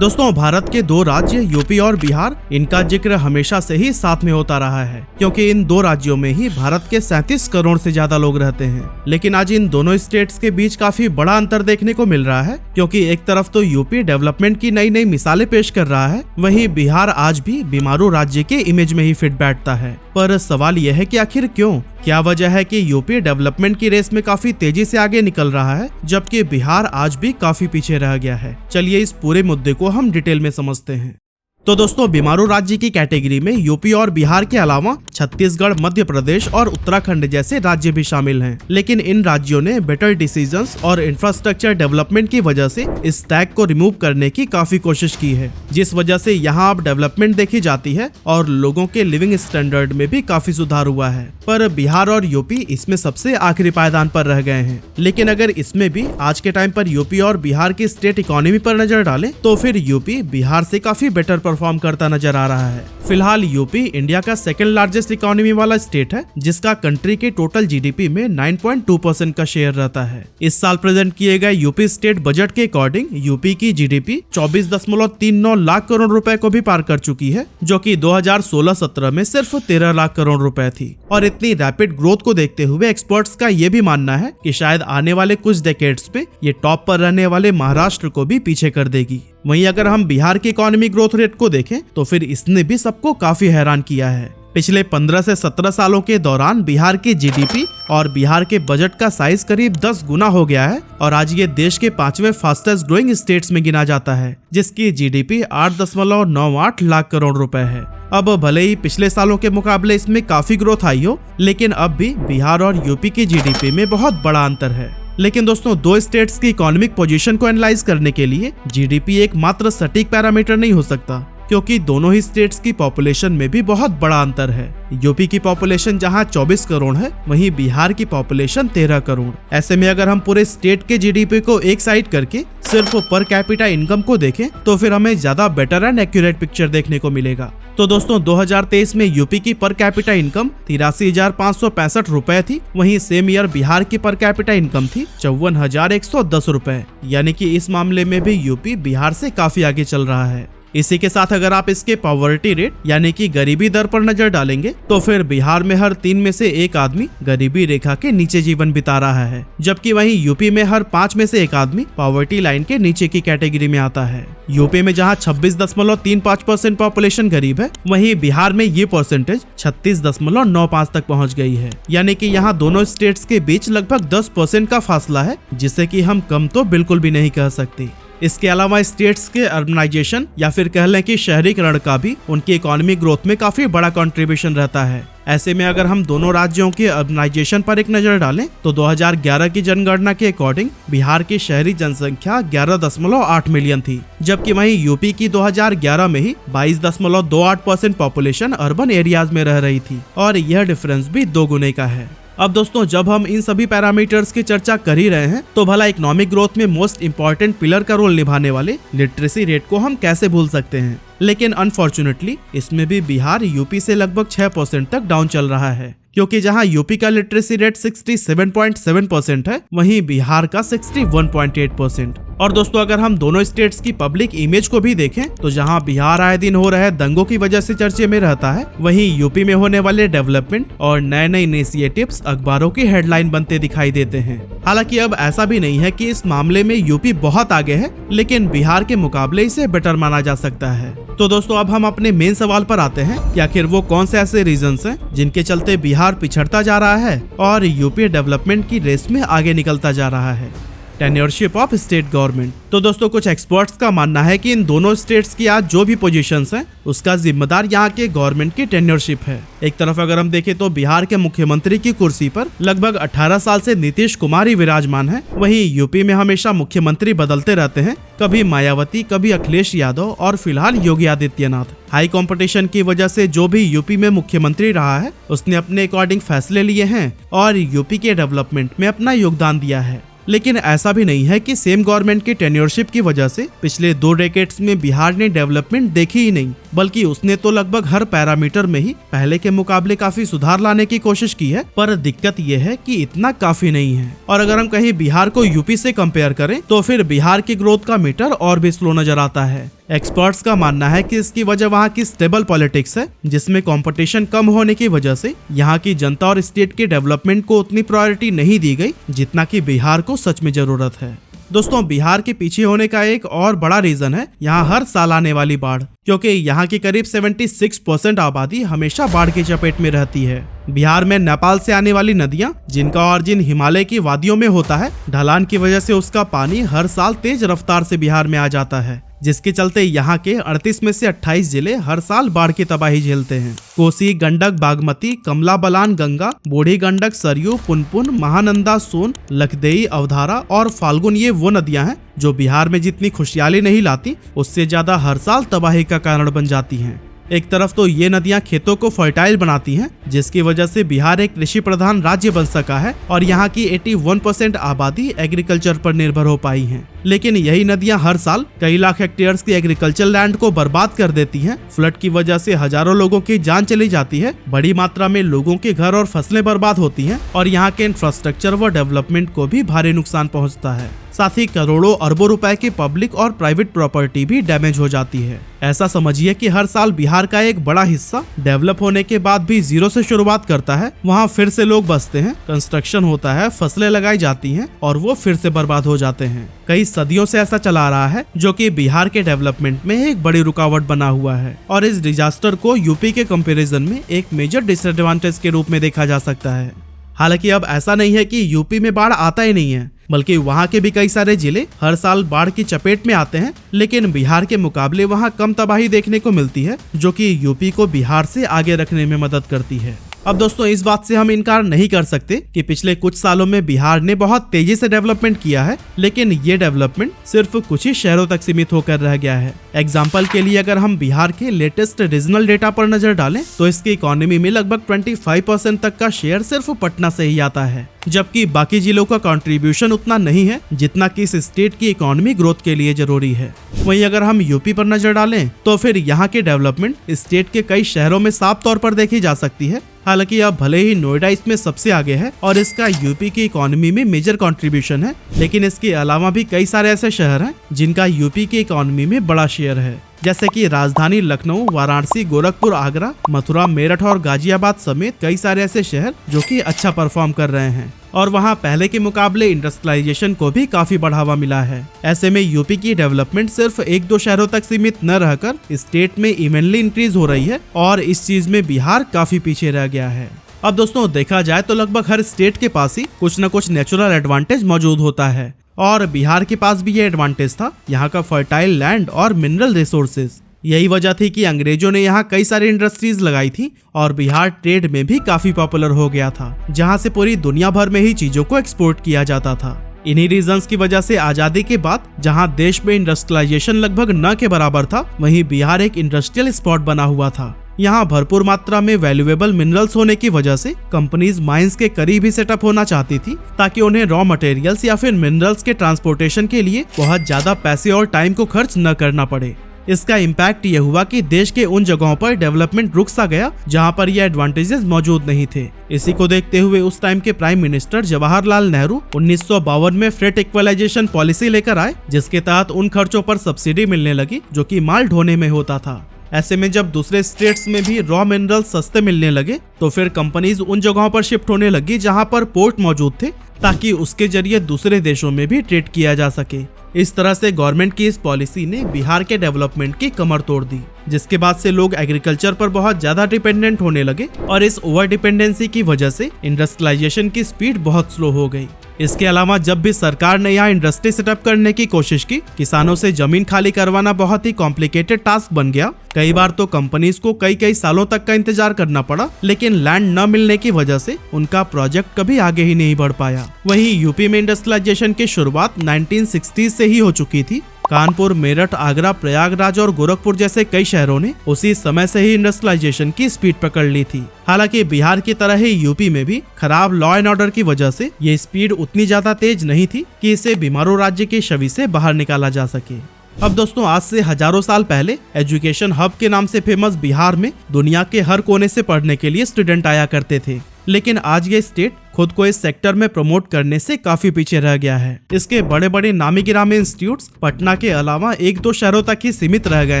दोस्तों, भारत के दो राज्य यूपी और बिहार, इनका जिक्र हमेशा से ही साथ में होता रहा है, क्योंकि इन दो राज्यों में ही भारत के 37 करोड़ से ज्यादा लोग रहते हैं। लेकिन आज इन दोनों स्टेट्स के बीच काफी बड़ा अंतर देखने को मिल रहा है, क्योंकि एक तरफ तो यूपी डेवलपमेंट की नई नई मिसालें पेश कर रहा है, वहीं बिहार आज भी बीमारू राज्य के इमेज में ही फिट बैठता है। पर सवाल यह है कि आखिर क्यों? क्या वजह है कि यूपी डेवलपमेंट की रेस में काफी तेजी से आगे निकल रहा है, जबकि बिहार आज भी काफी पीछे रह गया है? चलिए इस पूरे मुद्दे को हम डिटेल में समझते हैं। तो दोस्तों, बीमारू राज्य की कैटेगरी में यूपी और बिहार के अलावा छत्तीसगढ़, मध्य प्रदेश और उत्तराखंड जैसे राज्य भी शामिल हैं। लेकिन इन राज्यों ने बेटर डिसीजंस और इंफ्रास्ट्रक्चर डेवलपमेंट की वजह से इस टैग को रिमूव करने की काफी कोशिश की है, जिस वजह से यहाँ अब डेवलपमेंट देखी जाती है और लोगों के लिविंग स्टैंडर्ड में भी काफी सुधार हुआ है। पर बिहार और यूपी इसमें सबसे आखिरी पायदान पर रह गए हैं। लेकिन अगर इसमें भी आज के टाइम पर यूपी और बिहार की स्टेट इकोनॉमी पर नजर डालें, तो फिर यूपी बिहार से काफी बेटर परफॉर्म करता नजर आ रहा है। फिलहाल यूपी इंडिया का सेकंड लार्जेस्ट इकोनॉमी वाला स्टेट है, जिसका कंट्री के टोटल जीडीपी में 9.2% का शेयर रहता है। इस साल प्रेजेंट किए गए यूपी स्टेट बजट के अकॉर्डिंग यूपी की जीडीपी 24.39 लाख करोड़ रुपए को भी पार कर चुकी है, जो कि 2016-17 में सिर्फ 13 लाख करोड़ रुपए थी। और इतनी रैपिड ग्रोथ को देखते हुए एक्सपर्ट्स का ये भी मानना है कि शायद आने वाले कुछ डेकेड्स में ये टॉप पर रहने वाले महाराष्ट्र को भी पीछे कर देगी। वहीं अगर हम बिहार की इकोनॉमी ग्रोथ रेट को देखें, तो फिर इसने भी सबको काफी हैरान किया है। पिछले 15 से 17 सालों के दौरान बिहार की जीडीपी और बिहार के बजट का साइज करीब 10 गुना हो गया है और आज ये देश के 5वें फास्टेस्ट ग्रोइंग स्टेट्स में गिना जाता है, जिसकी जीडीपी 8.98 लाख करोड़ रुपए है। अब भले ही पिछले सालों के मुकाबले इसमें काफी ग्रोथ आई हो, लेकिन अब भी बिहार और यूपी की जीडीपी में बहुत बड़ा अंतर है। लेकिन दोस्तों, दो स्टेट्स की इकोनॉमिक पोजीशन को एनालाइज करने के लिए जीडीपी एक मात्र सटीक पैरामीटर नहीं हो सकता, क्योंकि दोनों ही स्टेट्स की पॉपुलेशन में भी बहुत बड़ा अंतर है। यूपी की पॉपुलेशन जहां 24 करोड़ है, वहीं बिहार की पॉपुलेशन 13 करोड़। ऐसे में अगर हम पूरे स्टेट के जीडीपी को एक साइड करके सिर्फ पर कैपिटा इनकम को देखें, तो फिर हमें ज्यादा बेटर एंड एक्यूरेट पिक्चर देखने को मिलेगा। तो दोस्तों, 2023 में यूपी की पर कैपिटा इनकम 83,565 रुपए थी, वहीं सेम ईयर बिहार की पर कैपिटा इनकम थी 54,110 रुपए। यानी कि इस मामले में भी यूपी बिहार से काफी आगे चल रहा है। इसी के साथ अगर आप इसके पॉवर्टी रेट यानी कि गरीबी दर पर नजर डालेंगे, तो फिर बिहार में हर 3 में से 1 आदमी गरीबी रेखा के नीचे जीवन बिता रहा है, जबकि वहीं यूपी में हर 5 में से 1 आदमी पॉवर्टी लाइन के नीचे की कैटेगरी में आता है। यूपी में जहां 26.35% पॉपुलेशन गरीब है, वहीं बिहार में ये परसेंटेज 36.95 तक पहुंच गई है। यानी कि यहाँ दोनों स्टेट्स के बीच लगभग 10% का फासला है, जिसे कि हम कम तो बिल्कुल भी नहीं कह सकते। इसके अलावा स्टेट्स के अर्बनाइजेशन या फिर कह लें कि शहरीकरण का भी उनकी इकोनॉमी ग्रोथ में काफी बड़ा कंट्रीब्यूशन रहता है। ऐसे में अगर हम दोनों राज्यों के अर्बनाइजेशन पर एक नजर डालें, तो 2011 की जनगणना के अकॉर्डिंग बिहार की शहरी जनसंख्या 11.8 मिलियन थी, जबकि वहीं यूपी की 2011 में ही 22.28% पॉपुलेशन अर्बन एरियाज में रह रही थी, और यह डिफरेंस भी 2 गुने का है। अब दोस्तों, जब हम इन सभी पैरामीटर्स की चर्चा कर ही रहे हैं, तो भला इकोनॉमिक ग्रोथ में मोस्ट इंपॉर्टेंट पिलर का रोल निभाने वाले लिटरेसी रेट को हम कैसे भूल सकते हैं। लेकिन अनफॉर्चुनेटली इसमें भी बिहार यूपी से लगभग 6% तक डाउन चल रहा है, क्योंकि जहां यूपी का लिटरेसी रेट 67.7% है, वहीं बिहार का 61.8%। और दोस्तों, अगर हम दोनों स्टेट्स की पब्लिक इमेज को भी देखें, तो जहां बिहार आए दिन हो रहे दंगों की वजह से चर्चे में रहता है, वहीं यूपी में होने वाले डेवलपमेंट और नए नए इनिशिएटिव्स अखबारों की हेडलाइन बनते दिखाई देते हैं। हालांकि अब ऐसा भी नहीं है कि इस मामले में यूपी बहुत आगे है, लेकिन बिहार के मुकाबले इसे बेटर माना जा सकता है। तो दोस्तों, अब हम अपने मेन सवाल पर आते हैं कि आखिर वो कौन से ऐसे रीजंस हैं जिनके चलते बिहार पिछड़ता जा रहा है और यूपी डेवलपमेंट की रेस में आगे निकलता जा रहा है। टेन्योरशिप ऑफ स्टेट गवर्नमेंट। तो दोस्तों, कुछ एक्सपर्ट्स का मानना है कि इन दोनों स्टेट्स की आज जो भी पोजीशंस हैं, उसका जिम्मेदार यहाँ के गवर्नमेंट की टेन्योरशिप है। एक तरफ अगर हम देखें तो बिहार के मुख्यमंत्री की कुर्सी पर लगभग 18 साल से नीतीश कुमार ही विराजमान है। वहीं यूपी में हमेशा मुख्यमंत्री बदलते रहते हैं, कभी मायावती, कभी अखिलेश यादव और फिलहाल योगी आदित्यनाथ। हाई कंपटीशन की वजह से जो भी यूपी में मुख्यमंत्री रहा है, उसने अपने अकॉर्डिंग फैसले लिए हैं और यूपी के डेवलपमेंट में अपना योगदान दिया है। लेकिन ऐसा भी नहीं है कि सेम गवर्नमेंट की टेन्योरशिप की वजह से पिछले 2 डेकेड्स में बिहार ने डेवलपमेंट देखी ही नहीं, बल्कि उसने तो लगभग हर पैरामीटर में ही पहले के मुकाबले काफी सुधार लाने की कोशिश की है। पर दिक्कत यह है कि इतना काफी नहीं है। और अगर हम कहीं बिहार को यूपी से कंपेयर करें, तो फिर बिहार की ग्रोथ का मीटर और भी स्लो नजर आता है। एक्सपर्ट्स का मानना है कि इसकी वजह वहाँ की स्टेबल पॉलिटिक्स है, जिसमें कंपटीशन कम होने की वजह से यहाँ की जनता और स्टेट के डेवलपमेंट को उतनी प्रायोरिटी नहीं दी गई जितना कि बिहार को सच में जरूरत है। दोस्तों, बिहार के पीछे होने का एक और बड़ा रीजन है यहाँ हर साल आने वाली बाढ़, क्योंकि यहाँ की करीब 76% आबादी हमेशा बाढ़ की चपेट में रहती है। बिहार में नेपाल से आने वाली नदियाँ, जिनका ऑरिजिन हिमालय की वादियों में होता है, ढलान की वजह से उसका पानी हर साल तेज रफ्तार से बिहार में आ जाता है, जिसके चलते यहाँ के 38 में से 28 जिले हर साल बाढ़ की तबाही झेलते हैं। कोसी, गंडक, बागमती, कमला बलान, गंगा, बूढ़ी गंडक, सरयू, पुनपुन, महानंदा, सोन, लखदेई, अवधारा और फाल्गुन ये वो नदियां हैं जो बिहार में जितनी खुशहाली नहीं लाती, उससे ज्यादा हर साल तबाही का कारण बन जाती हैं। एक तरफ तो ये नदियां खेतों को फर्टाइल बनाती हैं, जिसकी वजह से बिहार एक कृषि प्रधान राज्य बन सका है और यहाँ की 81% आबादी एग्रीकल्चर पर निर्भर हो पाई है। लेकिन यही नदियां हर साल कई लाख हेक्टेयर्स की एग्रीकल्चर लैंड को बर्बाद कर देती हैं। फ्लड की वजह से हजारों लोगों की जान चली जाती है, बड़ी मात्रा में लोगों के घर और फसलें बर्बाद होती हैं और यहाँ के इंफ्रास्ट्रक्चर व डेवलपमेंट को भी भारी नुकसान पहुँचता है। साथ ही करोड़ों अरबों रुपए की पब्लिक और प्राइवेट प्रॉपर्टी भी डैमेज हो जाती है। ऐसा समझिए कि हर साल बिहार का एक बड़ा हिस्सा डेवलप होने के बाद भी जीरो से शुरुआत करता है, वहाँ फिर से लोग बसते हैं, कंस्ट्रक्शन होता है, फसलें लगाई जाती हैं और वो फिर से बर्बाद हो जाते हैं। कई सदियों से ऐसा चला रहा है, जो कि बिहार के डेवलपमेंट में एक बड़ी रुकावट बना हुआ है और इस डिजास्टर को यूपी के कंपैरिजन में एक मेजर डिसएडवांटेज के रूप में देखा जा सकता है। हालांकि अब ऐसा नहीं है कि यूपी में बाढ़ आता ही नहीं है, बल्कि वहाँ के भी कई सारे जिले हर साल बाढ़ की चपेट में आते हैं, लेकिन बिहार के मुकाबले वहाँ कम तबाही देखने को मिलती है, जो कि यूपी को बिहार से आगे रखने में मदद करती है। अब दोस्तों, इस बात से हम इनकार नहीं कर सकते कि पिछले कुछ सालों में बिहार ने बहुत तेजी से डेवलपमेंट किया है, लेकिन ये डेवलपमेंट सिर्फ कुछ ही शहरों तक सीमित होकर रह गया है। एग्जाम्पल के लिए अगर हम बिहार के लेटेस्ट रीजनल डेटा पर नजर डालें तो इसकी इकोनॉमी में लगभग 25% तक का शेयर सिर्फ पटना से ही आता है, जबकि बाकी जिलों का कंट्रीब्यूशन उतना नहीं है जितना कि इस स्टेट की इकोनॉमी ग्रोथ के लिए जरूरी है। वहीं अगर हम यूपी पर नजर डालें तो फिर यहाँ के डेवलपमेंट स्टेट के कई शहरों में साफ तौर पर देखी जा सकती है। हालांकि अब भले ही नोएडा इसमें सबसे आगे है और इसका यूपी की इकोनॉमी में मेजर कंट्रीब्यूशन है, लेकिन इसके अलावा भी कई सारे ऐसे शहर हैं जिनका यूपी की इकोनॉमी में बड़ा शेयर है, जैसे कि राजधानी लखनऊ, वाराणसी, गोरखपुर, आगरा, मथुरा, मेरठ और गाजियाबाद समेत कई सारे ऐसे शहर जो कि अच्छा परफॉर्म कर रहे हैं और वहाँ पहले के मुकाबले इंडस्ट्रियलाइजेशन को भी काफी बढ़ावा मिला है। ऐसे में यूपी की डेवलपमेंट सिर्फ 1-2 शहरों तक सीमित न रहकर स्टेट में इवेनली इंक्रीज हो रही है और इस चीज में बिहार काफी पीछे रह गया है। अब दोस्तों, देखा जाए तो लगभग हर स्टेट के पास ही कुछ न कुछ नेचुरल एडवांटेज मौजूद होता है और बिहार के पास भी ये एडवांटेज था, यहाँ का फर्टाइल लैंड और मिनरल रिसोर्सेज। यही वजह थी कि अंग्रेजों ने यहाँ कई सारी इंडस्ट्रीज लगाई थी और बिहार ट्रेड में भी काफी पॉपुलर हो गया था, जहाँ से पूरी दुनिया भर में ही चीजों को एक्सपोर्ट किया जाता था। इन्हीं रीजंस की वजह से आजादी के बाद जहाँ देश में इंडस्ट्रियलाइजेशन लगभग न के बराबर था, वहीं बिहार एक इंडस्ट्रियल स्पॉट बना हुआ था। यहाँ भरपूर मात्रा में वैल्यूएबल मिनरल्स होने की वजह से कंपनीज माइंस के करीब ही सेटअप होना चाहती थी, ताकि उन्हें रॉ मटेरियल्स या फिर मिनरल्स के ट्रांसपोर्टेशन के लिए बहुत ज्यादा पैसे और टाइम को खर्च न करना पड़े। इसका इम्पैक्ट ये हुआ कि देश के उन जगहों पर डेवलपमेंट रुक सा गया जहां पर ये एडवांटेजेस मौजूद नहीं थे। इसी को देखते हुए उस टाइम के प्राइम मिनिस्टर जवाहरलाल नेहरू 1952 में फ्रेट इक्वलाइजेशन पॉलिसी लेकर आए, जिसके तहत उन खर्चों पर सब्सिडी मिलने लगी जो कि माल ढोने में होता था। ऐसे में जब दूसरे स्टेट्स में भी रॉ मिनरल सस्ते मिलने लगे तो फिर कंपनीज उन जगहों पर शिफ्ट होने लगी जहां पर पोर्ट मौजूद थे, ताकि उसके जरिए दूसरे देशों में भी ट्रेड किया जा सके। इस तरह से गवर्नमेंट की इस पॉलिसी ने बिहार के डेवलपमेंट की कमर तोड़ दी, जिसके बाद से लोग एग्रीकल्चर पर बहुत ज्यादा डिपेंडेंट होने लगे और इस ओवर डिपेंडेंसी की वजह से इंडस्ट्रियलाइजेशन की स्पीड बहुत स्लो हो गई। इसके अलावा जब भी सरकार ने यहाँ इंडस्ट्री सेटअप करने की कोशिश की, किसानों से जमीन खाली करवाना बहुत ही कॉम्प्लिकेटेड टास्क बन गया। कई बार तो कंपनीज को कई सालों तक का इंतजार करना पड़ा, लेकिन लैंड न मिलने की वजह से उनका प्रोजेक्ट कभी आगे ही नहीं बढ़ पाया। वहीं यूपी में इंडस्ट्रियलाइजेशन की शुरुआत 1960s से ही हो चुकी थी। कानपुर, मेरठ, आगरा, प्रयागराज और गोरखपुर जैसे कई शहरों ने उसी समय से ही इंडस्ट्रियलाइजेशन की स्पीड पकड़ ली थी। हालांकि बिहार की तरह ही यूपी में भी खराब लॉ एंड ऑर्डर की वजह से ये स्पीड उतनी ज्यादा तेज नहीं थी कि इसे बीमारू राज्य की छवि से बाहर निकाला जा सके। अब दोस्तों, आज से हजारों साल पहले एजुकेशन हब के नाम से फेमस बिहार में दुनिया के हर कोने से पढ़ने के लिए स्टूडेंट आया करते थे, लेकिन आज ये स्टेट खुद को इस सेक्टर में प्रमोट करने से काफी पीछे रह गया है। इसके बड़े बड़े नामी गिरामी इंस्टीट्यूट्स पटना के अलावा 1-2 शहरों तक ही सीमित रह गए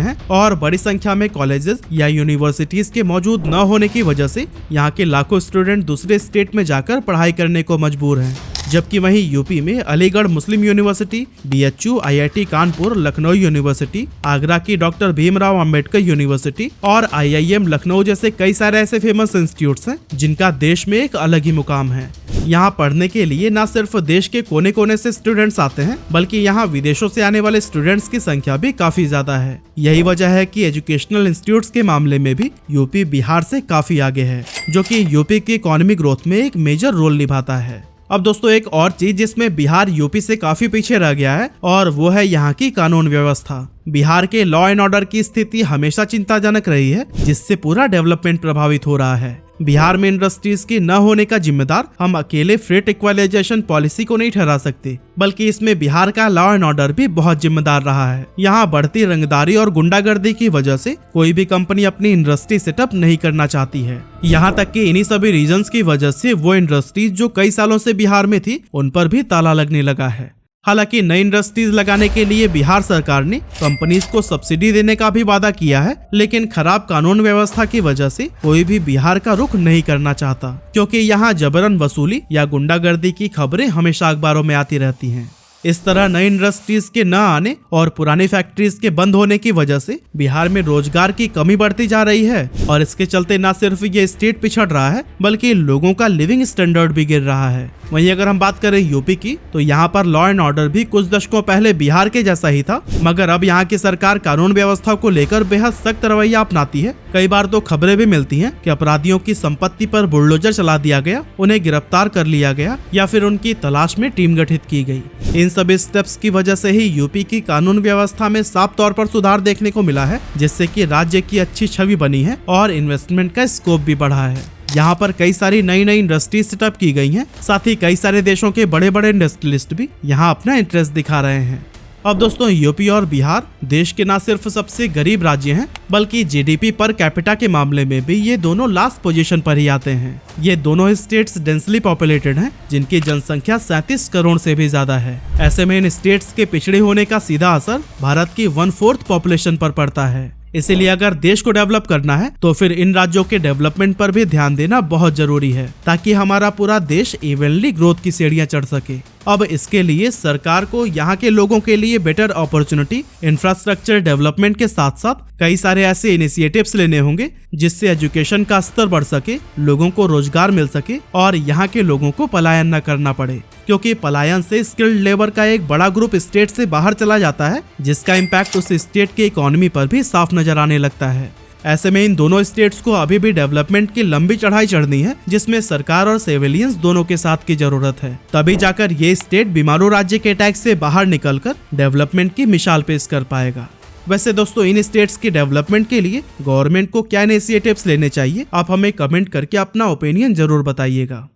हैं और बड़ी संख्या में कॉलेजेस या यूनिवर्सिटीज के मौजूद न होने की वजह से यहाँ के लाखों स्टूडेंट दूसरे स्टेट में जाकर पढ़ाई करने को मजबूर हैं। जबकि वहीं यूपी में Aligarh Muslim university, BHU, IIT Kanpur, Lucknow university, Agra की डॉक्टर भीमराव अंबेडकर यूनिवर्सिटी और IIM लखनऊ जैसे कई सारे ऐसे फेमस इंस्टीट्यूट्स हैं जिनका देश में एक अलग ही मुकाम है। यहाँ पढ़ने के लिए न सिर्फ देश के कोने कोने से स्टूडेंट्स आते हैं बल्कि यहाँ विदेशों से आने वाले स्टूडेंट्स की संख्या भी काफी ज्यादा है। यही वजह है कि एजुकेशनल इंस्टीट्यूट्स के मामले में भी यूपी बिहार से काफी आगे है, जो कि यूपी की इकोनॉमी ग्रोथ में एक मेजर रोल निभाता है। अब दोस्तों एक और चीज जिसमें बिहार यूपी से काफी पीछे रह गया है और वो है यहाँ की कानून व्यवस्था। बिहार के लॉ एंड ऑर्डर की स्थिति हमेशा चिंताजनक रही है, जिससे पूरा डेवलपमेंट प्रभावित हो रहा है। बिहार में इंडस्ट्रीज की न होने का जिम्मेदार हम अकेले फ्रेट इक्वलाइजेशन पॉलिसी को नहीं ठहरा सकते, बल्कि इसमें बिहार का लॉ एंड ऑर्डर भी बहुत जिम्मेदार रहा है। यहाँ बढ़ती रंगदारी और गुंडागर्दी की वजह से कोई भी कंपनी अपनी इंडस्ट्री सेटअप नहीं करना चाहती है। यहाँ तक कि इन्हीं सभी रीजंस की वजह से वो इंडस्ट्रीज जो कई सालों से बिहार में थी उन पर भी ताला लगने लगा है। हालांकि नई इंडस्ट्रीज लगाने के लिए बिहार सरकार ने कंपनीज को सब्सिडी देने का भी वादा किया है, लेकिन खराब कानून व्यवस्था की वजह से कोई भी बिहार का रुख नहीं करना चाहता, क्योंकि यहाँ जबरन वसूली या गुंडागर्दी की खबरें हमेशा अखबारों में आती रहती हैं। इस तरह नई इंडस्ट्रीज के न आने और पुरानी फैक्ट्रीज के बंद होने की वजह से बिहार में रोजगार की कमी बढ़ती जा रही है और इसके चलते न सिर्फ ये स्टेट पिछड़ रहा है बल्कि लोगों का लिविंग स्टैंडर्ड भी गिर रहा है। वहीं अगर हम बात करें यूपी की, तो यहाँ पर लॉ एंड ऑर्डर भी कुछ दशकों पहले बिहार के जैसा ही था, मगर अब यहाँ की सरकार कानून व्यवस्था को लेकर बेहद सख्त रवैया अपनाती है। कई बार तो खबरें भी मिलती हैं कि अपराधियों की संपत्ति पर बुलडोजर चला दिया गया, उन्हें गिरफ्तार कर लिया गया या फिर उनकी तलाश में टीम गठित की गई। इन सभी स्टेप्स की वजह से ही यूपी की कानून व्यवस्था में साफ तौर पर सुधार देखने को मिला है, जिससे कि राज्य की अच्छी छवि बनी है और इन्वेस्टमेंट का स्कोप भी बढ़ा है। यहाँ पर कई सारी नई नई इंडस्ट्री सेटअप की गई हैं, साथ ही कई सारे देशों के बड़े बड़े इंडस्ट्रियलिस्ट भी यहाँ अपना इंटरेस्ट दिखा रहे हैं। अब दोस्तों यूपी और बिहार देश के न सिर्फ सबसे गरीब राज्य हैं, बल्कि GDP पर कैपिटा के मामले में भी ये दोनों लास्ट पोजीशन पर ही आते हैं। ये दोनों स्टेट्स डेंसली पॉपुलेटेड हैं, जिनकी जनसंख्या 37 करोड़ से भी ज्यादा है। ऐसे में इन स्टेट्स के पिछड़े होने का सीधा असर भारत की 1/4 पॉपुलेशन पर पड़ता है। इसीलिए अगर देश को डेवलप करना है तो फिर इन राज्यों के डेवलपमेंट पर भी ध्यान देना बहुत जरूरी है, ताकि हमारा पूरा देश इवनली ग्रोथ की सीढ़ियां चढ़ सके। अब इसके लिए सरकार को यहाँ के लोगों के लिए बेटर अपॉर्चुनिटी, इंफ्रास्ट्रक्चर डेवलपमेंट के साथ साथ कई सारे ऐसे इनिशिएटिव्स लेने होंगे जिससे एजुकेशन का स्तर बढ़ सके, लोगों को रोजगार मिल सके और यहाँ के लोगों को पलायन न करना पड़े, क्योंकि पलायन से स्किल्ड लेबर का एक बड़ा ग्रुप स्टेट से बाहर चला जाता है, जिसका इम्पैक्ट उस स्टेट की इकोनॉमी पर भी साफ नजर आने लगता है। ऐसे में इन दोनों स्टेट्स को अभी भी डेवलपमेंट की लंबी चढ़ाई चढ़नी है, जिसमें सरकार और सिविलियंस दोनों के साथ की जरूरत है। तभी जाकर ये स्टेट बीमारू राज्य के टैक्स से बाहर निकलकर डेवलपमेंट की मिसाल पेश कर पाएगा। वैसे दोस्तों इन स्टेट्स की डेवलपमेंट के लिए गवर्नमेंट को क्या इनिशिएटिव्स लेने चाहिए, आप हमें कमेंट करके अपना ओपिनियन जरूर बताइएगा।